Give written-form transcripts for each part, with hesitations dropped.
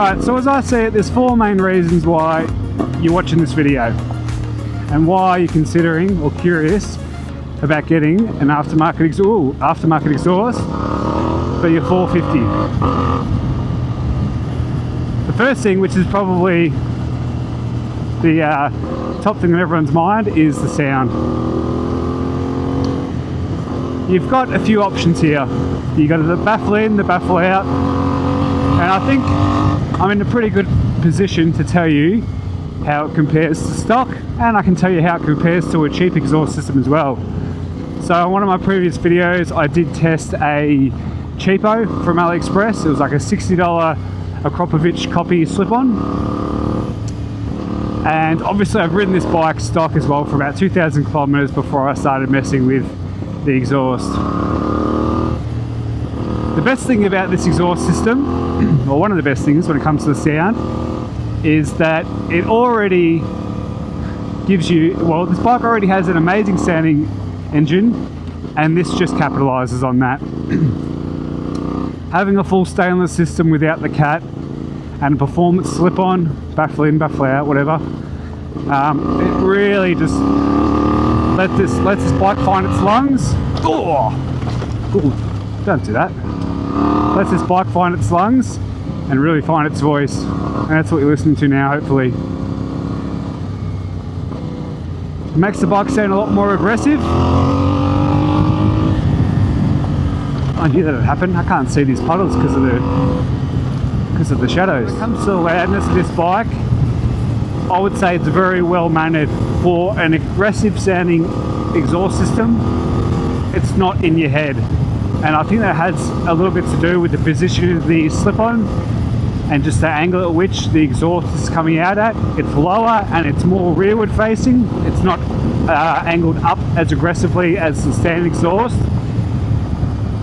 Alright, so as I see it, there's 4 main reasons why you're watching this video and why you're considering or curious about getting an aftermarket exhaust for your 450. The first thing, which is probably the top thing in everyone's mind, is the sound. You've got a few options here. You've got the Baffle in, the Baffle out, and I think I'm in a pretty good position to tell you how it compares to stock, and I can tell you how it compares to a cheap exhaust system as well. So in one of my previous videos I did test a cheapo from AliExpress. It was like a $60 Akropovich copy slip-on, and obviously I've ridden this bike stock as well for about 2,000 kilometers before I started messing with the exhaust. The best thing about this exhaust system, or one of the best things when it comes to the sound, is that it already gives you, well, this bike already has an amazing sounding engine, and this just capitalizes on that. Having a full stainless system without the cat and a performance slip-on, Baffle in, Baffle out, whatever, it really just lets this bike find its lungs. Oh, don't do that. Lets this bike find its lungs and really find its voice, and that's what you're listening to now, hopefully. It makes the bike sound a lot more aggressive. I knew that would happen. I can't see these puddles because of the shadows. When it comes to the loudness of this bike, I would say it's very well mannered for an aggressive sounding exhaust system. It's not in your head, and I think that has a little bit to do with the position of the slip-on and just the angle at which the exhaust is coming out at. It's lower and it's more rearward facing. It's not angled up as aggressively as the standard exhaust,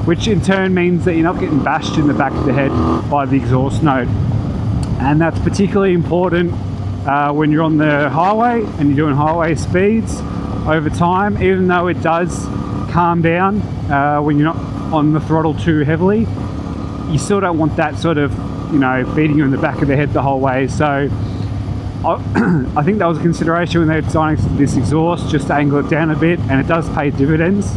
which in turn means that you're not getting bashed in the back of the head by the exhaust note. And that's particularly important when you're on the highway and you're doing highway speeds over time. Even though it does calm down when you're not on the throttle too heavily, you still don't want that sort of, beating you in the back of the head the whole way. So I think that was a consideration when they were designing this exhaust, just to angle it down a bit, and it does pay dividends.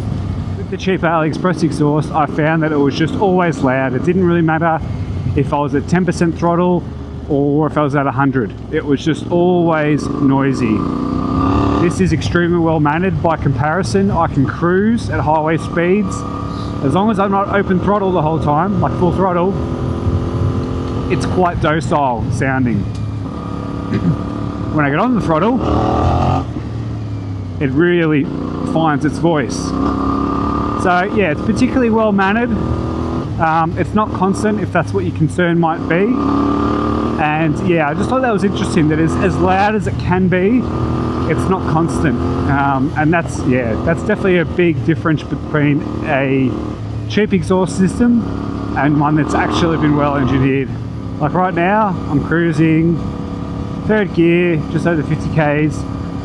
With the cheap AliExpress exhaust, I found that it was just always loud. It didn't really matter if I was at 10% throttle or if I was at 100. It was just always noisy. This is extremely well mannered by comparison. I can cruise at highway speeds as long as I'm not open throttle the whole time, like full throttle. It's quite docile sounding. When I get on the throttle, it really finds its voice. So yeah, it's particularly well mannered. It's not constant, if that's what your concern might be. And yeah, I just thought that was interesting, that is as loud as it can be, it's not constant. And that's definitely a big difference between a cheap exhaust system and one that's actually been well engineered. Like right now, I'm cruising third gear, just over 50 Ks.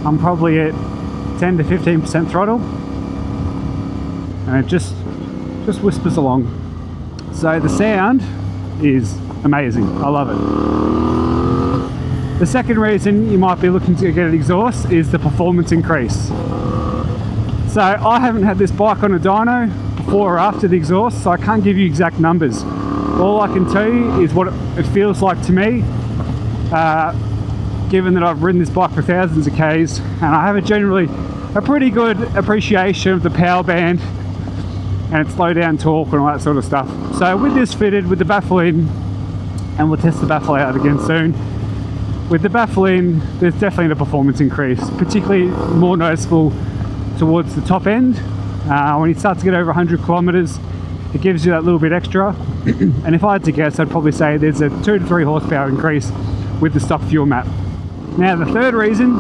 I'm probably at 10 to 15% throttle, and it just whispers along. So the sound is amazing. I love it. The second reason you might be looking to get an exhaust is the performance increase. So I haven't had this bike on a dyno before or after the exhaust, so I can't give you exact numbers. All I can tell you is what it feels like to me, given that I've ridden this bike for thousands of Ks, and I have a pretty good appreciation of the power band and its low down torque and all that sort of stuff. So with this fitted, with the Baffle in, and we'll test the Baffle out again soon, with the Baffle in, there's definitely a performance increase, particularly more noticeable towards the top end. When you start to get over 100 kilometers, it gives you that little bit extra. And if I had to guess, I'd probably say there's a 2 to 3 horsepower increase with the stock fuel map. Now the third reason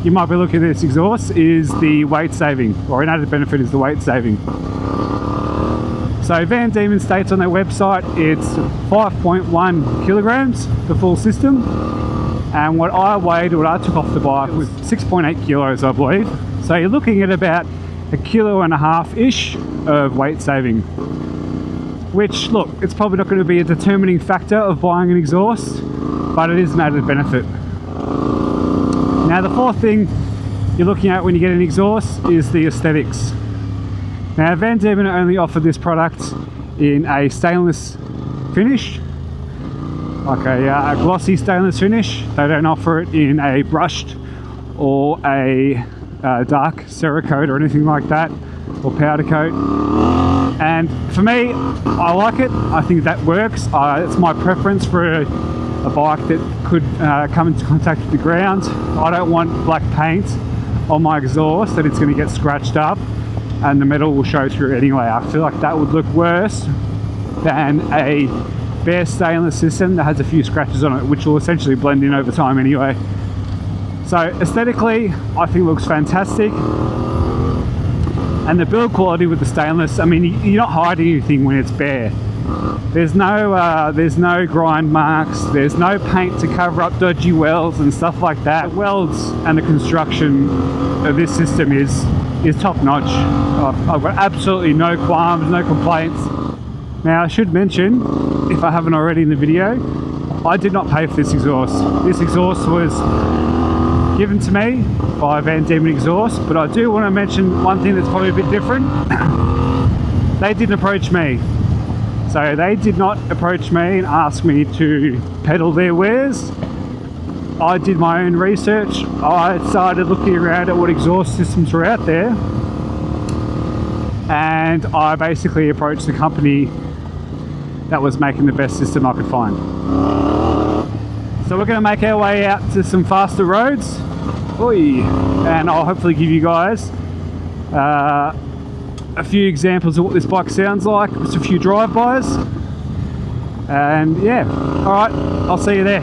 you might be looking at this exhaust is the weight saving, or an added benefit is the weight saving. So Van Diemen states on their website it's 5.1 kilograms, the full system. And what I took off the bike was 6.8 kilos, I believe. So you're looking at about 1.5 kilos-ish of weight saving. which, look, it's probably not going to be a determining factor of buying an exhaust, but it is an added benefit. Now, the fourth thing you're looking at when you get an exhaust is the aesthetics. Now, Van Diemen only offer this product in a stainless finish, like a glossy stainless finish. They don't offer it in a brushed or a dark Cerakote or anything like that, or powder coat. And for me, I like it. I think that works. It's my preference for a bike that could come into contact with the ground. I don't want black paint on my exhaust that it's going to get scratched up and the metal will show through anyway. I feel like that would look worse than a bare stainless system that has a few scratches on it, which will essentially blend in over time anyway. So aesthetically, I think it looks fantastic. And the build quality with the stainless, I mean, you're not hiding anything when it's bare. There's no grind marks, there's no paint to cover up dodgy welds and stuff like that. The welds and the construction of this system is top notch. I've got absolutely no qualms, no complaints. Now, I should mention, if I haven't already in the video, I did not pay for this exhaust. This exhaust was given to me by Van Diemen Exhaust, but I do want to mention one thing that's probably a bit different. They didn't approach me. So they did not approach me and ask me to peddle their wares. I did my own research. I started looking around at what exhaust systems were out there, and I basically approached the company that was making the best system I could find. So we're going to make our way out to some faster roads. Oi. And I'll hopefully give you guys a few examples of what this bike sounds like, just a few drive-bys, and yeah, alright, I'll see you there.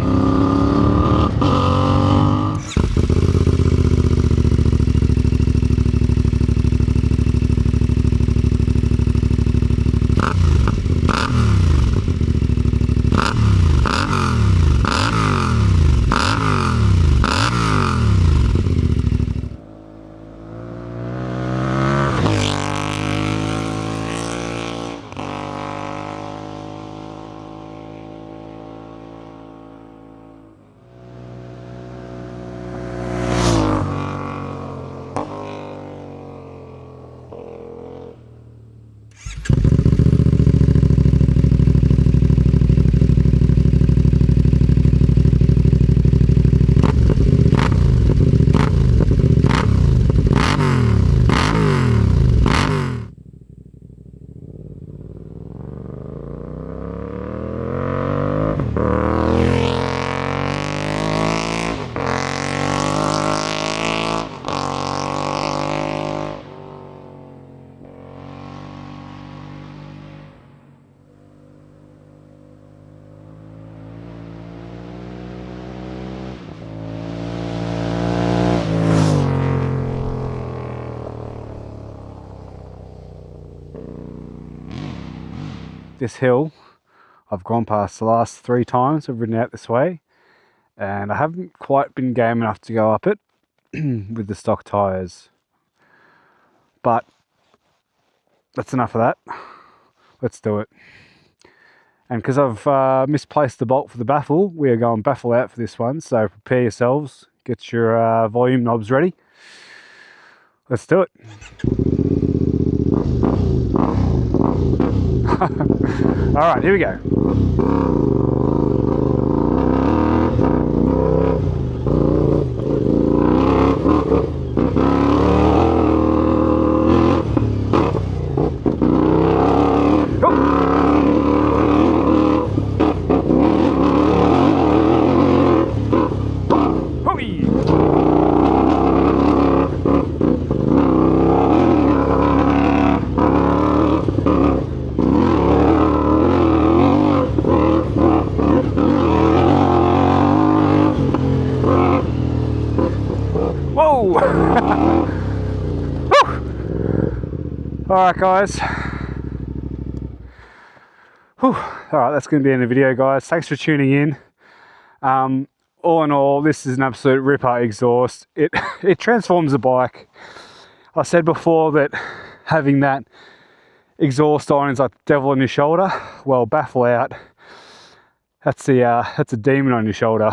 This hill I've gone past the last 3 times I've ridden out this way, and I haven't quite been game enough to go up it with the stock tyres, but that's enough of that. Let's do it. And because I've misplaced the bolt for the baffle, we are going baffle out for this one, so prepare yourselves, get your volume knobs ready. Let's do it. Alright, here we go. Alright guys, alright, that's going to be the end of the video guys. Thanks for tuning in. All in all, this is an absolute ripper exhaust. It transforms the bike. I said before that having that exhaust on is like the devil on your shoulder. Well, Baffle out, that's a demon on your shoulder.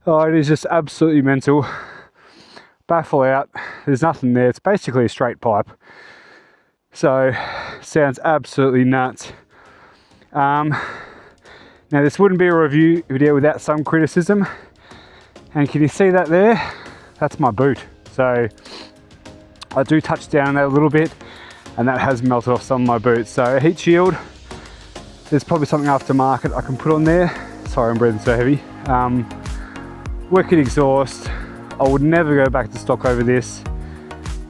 Oh, it is just absolutely mental. Baffle out, there's nothing there. It's basically a straight pipe. So, sounds absolutely nuts. Now, this wouldn't be a review video without some criticism. And can you see that there? That's my boot. So, I do touch down on that a little bit, and that has melted off some of my boots. So, a heat shield, there's probably something aftermarket I can put on there. Sorry, I'm breathing so heavy. Wicked exhaust. I would never go back to stock over this.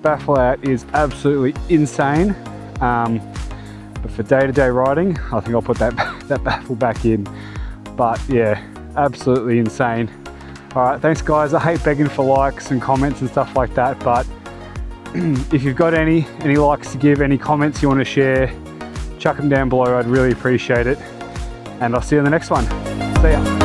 Baffle out is absolutely insane. But for day-to-day riding, I think I'll put that Baffle back in. But yeah, absolutely insane. All right, thanks guys. I hate begging for likes and comments and stuff like that, but if you've got any likes to give, any comments you want to share, chuck them down below. I'd really appreciate it. And I'll see you in the next one. See ya.